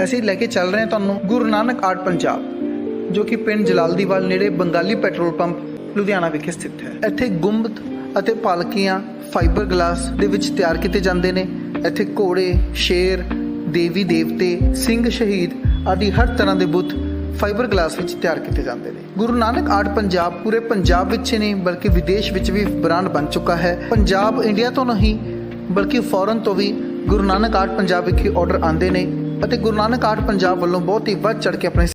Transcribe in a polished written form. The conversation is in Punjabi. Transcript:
ਅਸੀਂ ਲੈ ਕੇ ਚੱਲ ਰਹੇ ਹਾਂ ਤੁਹਾਨੂੰ ਗੁਰੂ ਨਾਨਕ ਆਰਟ ਪੰਜਾਬ, ਜੋ ਕਿ ਪਿੰਡ ਜਲਾਲਦੀਵਾਲ ਨੇੜੇ ਬੰਗਾਲੀ ਪੈਟਰੋਲ ਪੰਪ ਲੁਧਿਆਣਾ ਵਿਖੇ ਸਥਿਤ ਹੈ। ਇੱਥੇ ਗੁੰਬਦ ਅਤੇ ਪਾਲਕੀਆਂ ਫਾਈਬਰ ਗਲਾਸ ਦੇ ਵਿੱਚ ਤਿਆਰ ਕੀਤੇ ਜਾਂਦੇ ਨੇ। ਇੱਥੇ ਘੋੜੇ, ਸ਼ੇਰ, ਦੇਵੀ ਦੇਵਤੇ, ਸਿੰਘ ਸ਼ਹੀਦ ਆਦਿ ਹਰ ਤਰ੍ਹਾਂ ਦੇ ਬੁੱਤ ਫਾਈਬਰ ਗਲਾਸ ਵਿੱਚ ਤਿਆਰ ਕੀਤੇ ਜਾਂਦੇ ਨੇ। ਗੁਰੂ ਨਾਨਕ ਆਰਟ ਪੰਜਾਬ ਪੂਰੇ ਪੰਜਾਬ ਵਿੱਚ ਹੀ ਨਹੀਂ ਬਲਕਿ ਵਿਦੇਸ਼ ਵਿੱਚ ਵੀ ਬ੍ਰਾਂਡ ਬਣ ਚੁੱਕਾ ਹੈ। ਪੰਜਾਬ ਇੰਡੀਆ ਤੋਂ ਨਹੀਂ ਬਲਕਿ ਫੋਰਨ ਤੋਂ ਵੀ ਗੁਰੂ ਨਾਨਕ ਆਰਟ ਪੰਜਾਬ ਵਿਖੇ ਆਰਡਰ ਆਉਂਦੇ ਨੇ ਅਤੇ ਗੁਰੂ ਨਾਨਕ ਆਰਟ ਪੰਜਾਬ ਵੱਲੋਂ ਬਹੁਤ ਹੀ ਵੱਧ ਚੜ੍ਹ ਕੇ ਆਪਣੇ